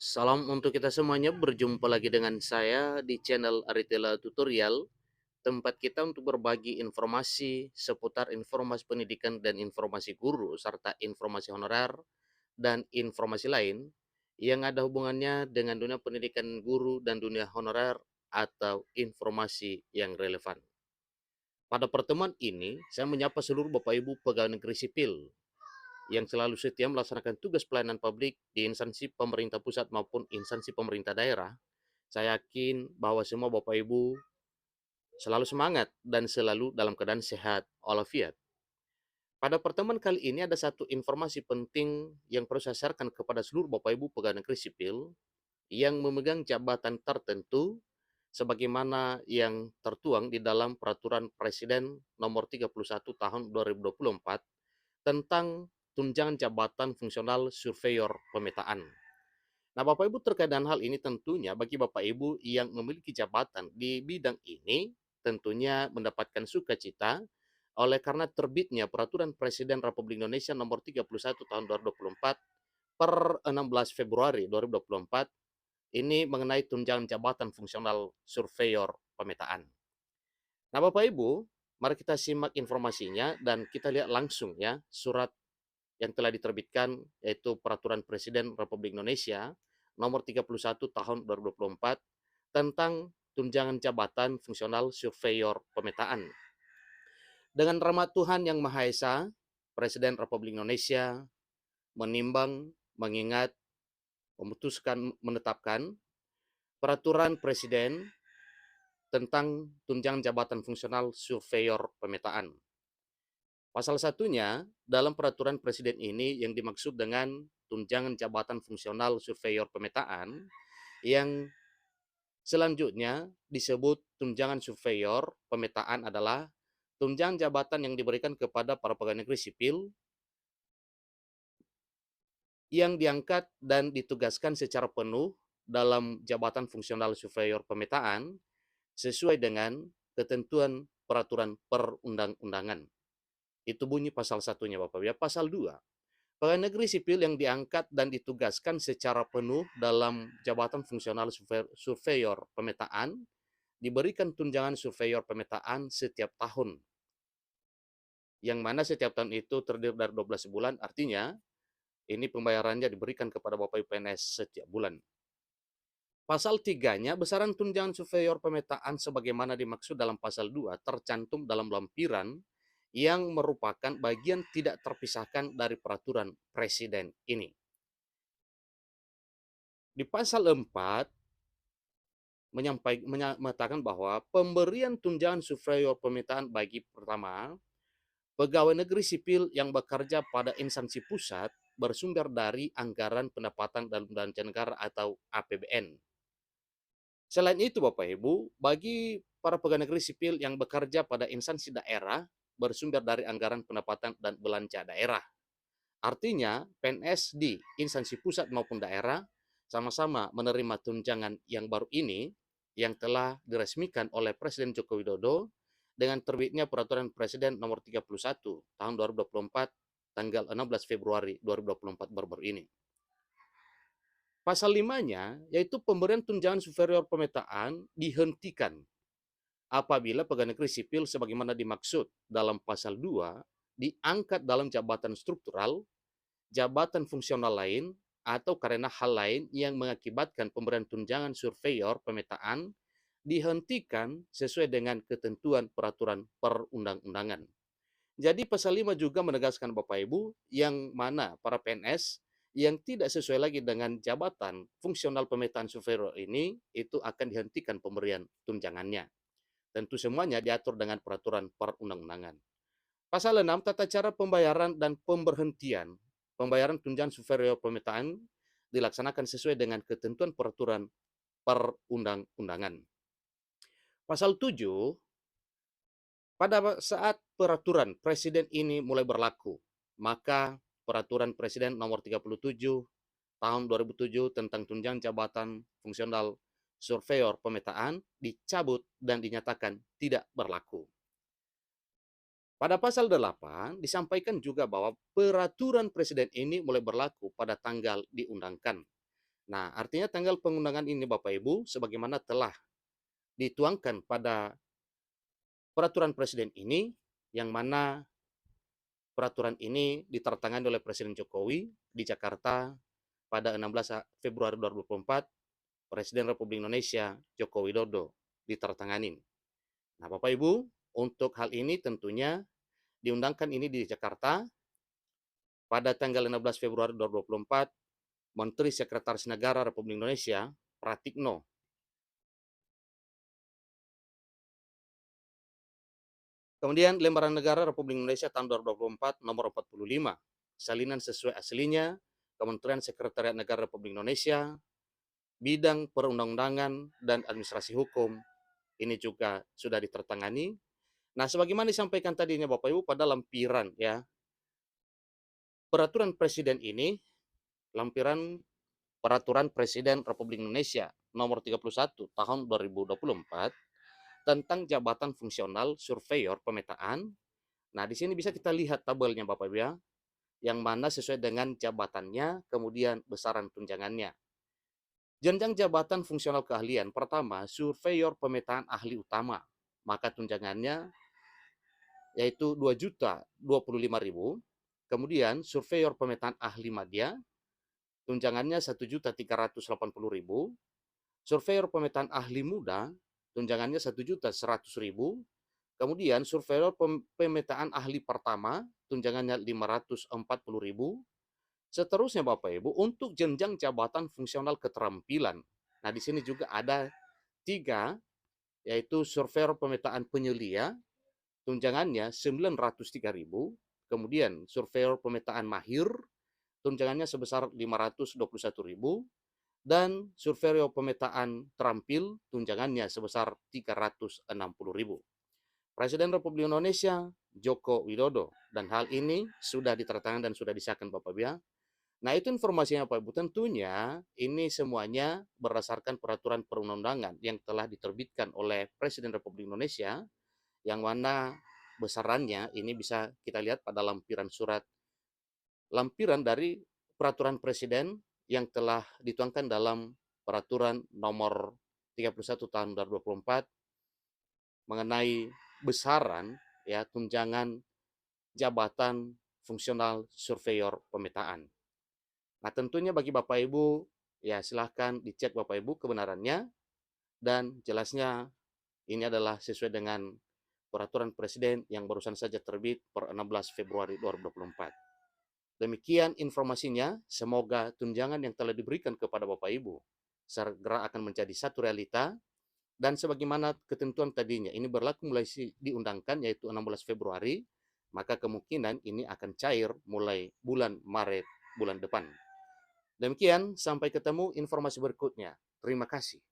Salam untuk kita semuanya, berjumpa lagi dengan saya di channel Aritela Tutorial, tempat kita untuk berbagi informasi seputar informasi pendidikan dan informasi guru, serta informasi honorer dan informasi lain yang ada hubungannya dengan dunia pendidikan guru dan dunia honorer atau informasi yang relevan. Pada pertemuan ini, saya menyapa seluruh Bapak Ibu pegawai negeri sipil yang selalu setia melaksanakan tugas pelayanan publik di instansi pemerintah pusat maupun instansi pemerintah daerah. Saya yakin bahwa semua Bapak Ibu selalu semangat dan selalu dalam keadaan sehat walafiat. Pada pertemuan kali ini ada satu informasi penting yang perlu saya sharekan kepada seluruh Bapak Ibu pegawai negeri sipil yang memegang jabatan tertentu sebagaimana yang tertuang di dalam Peraturan Presiden Nomor 31 Tahun 2024 tentang tunjangan jabatan fungsional surveyor pemetaan. Nah, Bapak Ibu, terkait dengan hal ini tentunya bagi Bapak Ibu yang memiliki jabatan di bidang ini tentunya mendapatkan sukacita oleh karena terbitnya Peraturan Presiden Republik Indonesia Nomor 31 Tahun 2024 per 16 Februari 2024 ini mengenai tunjangan jabatan fungsional surveyor pemetaan. Nah, Bapak Ibu, mari kita simak informasinya dan kita lihat langsung ya surat yang telah diterbitkan, yaitu Peraturan Presiden Republik Indonesia Nomor 31 Tahun 2024 tentang tunjangan jabatan fungsional surveyor pemetaan. Dengan rahmat Tuhan Yang Maha Esa, Presiden Republik Indonesia menimbang, mengingat, memutuskan, menetapkan Peraturan Presiden tentang tunjangan jabatan fungsional surveyor pemetaan. Pasal satunya, dalam peraturan presiden ini yang dimaksud dengan tunjangan jabatan fungsional surveyor pemetaan, yang selanjutnya disebut tunjangan surveyor pemetaan adalah tunjangan jabatan yang diberikan kepada para pegawai negeri sipil yang diangkat dan ditugaskan secara penuh dalam jabatan fungsional surveyor pemetaan sesuai dengan ketentuan peraturan perundang-undangan. Itu bunyi pasal satunya Bapak ya. Pasal 2, pegawai negeri sipil yang diangkat dan ditugaskan secara penuh dalam jabatan fungsional surveyor pemetaan diberikan tunjangan surveyor pemetaan setiap tahun. Yang mana setiap tahun itu terdiri dari 12 bulan, artinya ini pembayarannya diberikan kepada Bapak Ibu PNS setiap bulan. Pasal 3-nya, besaran tunjangan surveyor pemetaan sebagaimana dimaksud dalam pasal 2 tercantum dalam lampiran yang merupakan bagian tidak terpisahkan dari peraturan presiden ini. Di pasal 4 menyatakan bahwa pemberian tunjangan surveyor pemetaan bagi pertama, pegawai negeri sipil yang bekerja pada instansi pusat bersumber dari anggaran pendapatan dan belanja negara atau APBN. Selain itu Bapak Ibu, bagi para pegawai negeri sipil yang bekerja pada instansi daerah bersumber dari anggaran pendapatan dan belanja daerah. Artinya PNS di instansi pusat maupun daerah sama-sama menerima tunjangan yang baru ini yang telah diresmikan oleh Presiden Joko Widodo dengan terbitnya Peraturan Presiden Nomor 31 Tahun 2024 tanggal 16 Februari 2024 baru-baru ini. Pasal 5-nya yaitu pemberian tunjangan superior pemetaan dihentikan apabila pegawai negeri sipil sebagaimana dimaksud dalam pasal 2 diangkat dalam jabatan struktural, jabatan fungsional lain, atau karena hal lain yang mengakibatkan pemberian tunjangan surveyor pemetaan dihentikan sesuai dengan ketentuan peraturan perundang-undangan. Jadi pasal 5 juga menegaskan Bapak Ibu yang mana para PNS yang tidak sesuai lagi dengan jabatan fungsional pemetaan surveyor ini itu akan dihentikan pemberian tunjangannya. Tentu semuanya diatur dengan peraturan perundang-undangan. Pasal 6 tata cara pembayaran dan pemberhentian. Pembayaran tunjangan superior pemetaan dilaksanakan sesuai dengan ketentuan peraturan perundang-undangan. Pasal 7, pada saat peraturan presiden ini mulai berlaku, maka peraturan presiden nomor 37 tahun 2007 tentang tunjangan jabatan fungsional surveyor pemetaan dicabut dan dinyatakan tidak berlaku. Pada pasal 8 disampaikan juga bahwa peraturan presiden ini mulai berlaku pada tanggal diundangkan. Nah, artinya tanggal pengundangan ini Bapak Ibu sebagaimana telah dituangkan pada peraturan presiden ini, yang mana peraturan ini ditertangani oleh Presiden Jokowi di Jakarta pada 16 Februari 2024, Presiden Republik Indonesia Joko Widodo ditertanganin. Nah, Bapak Ibu, untuk hal ini tentunya diundangkan ini di Jakarta pada tanggal 16 Februari 2024, Menteri Sekretaris Negara Republik Indonesia Pratikno. Kemudian Lembaran Negara Republik Indonesia tahun 2024 nomor 45, salinan sesuai aslinya, Kementerian Sekretariat Negara Republik Indonesia, bidang perundang-undangan dan administrasi hukum, ini juga sudah ditertangani. Nah, sebagaimana disampaikan tadinya Bapak Ibu pada lampiran ya, peraturan presiden ini, lampiran peraturan Presiden Republik Indonesia nomor 31 tahun 2024 tentang jabatan fungsional surveyor pemetaan. Nah, di sini bisa kita lihat tabelnya Bapak Ibu ya, yang mana sesuai dengan jabatannya, kemudian besaran tunjangannya. Jenjang jabatan fungsional keahlian, pertama, surveyor pemetaan ahli utama, maka tunjangannya yaitu 2.025.000. Kemudian surveyor pemetaan ahli madya, tunjangannya 1.380.000. Surveyor pemetaan ahli muda, tunjangannya 1.100.000. Kemudian surveyor pemetaan ahli pertama, tunjangannya 540.000. Seterusnya Bapak Ibu, untuk jenjang jabatan fungsional keterampilan. Nah, di sini juga ada 3, yaitu surveyor pemetaan penyelia, tunjangannya 903.000. Kemudian surveyor pemetaan mahir, tunjangannya sebesar 521.000. Dan surveyor pemetaan terampil, tunjangannya sebesar 360.000. Presiden Republik Indonesia Joko Widodo, dan hal ini sudah ditertangani dan sudah disahkan Bapak Ibu ya. Nah, itu informasinya Pak Ibu. Tentunya ini semuanya berdasarkan peraturan perundang-undangan yang telah diterbitkan oleh Presiden Republik Indonesia, yang mana besarannya ini bisa kita lihat pada lampiran dari peraturan presiden yang telah dituangkan dalam peraturan nomor 31 tahun 2024 mengenai besaran ya tunjangan jabatan fungsional surveyor pemetaan. Nah, tentunya bagi Bapak Ibu, ya silahkan dicek Bapak Ibu kebenarannya, dan jelasnya ini adalah sesuai dengan peraturan Presiden yang barusan saja terbit per 16 Februari 2024. Demikian informasinya, semoga tunjangan yang telah diberikan kepada Bapak Ibu segera akan menjadi satu realita, dan sebagaimana ketentuan tadinya ini berlaku mulai diundangkan yaitu 16 Februari, maka kemungkinan ini akan cair mulai bulan Maret bulan depan. Demikian, sampai ketemu informasi berikutnya. Terima kasih.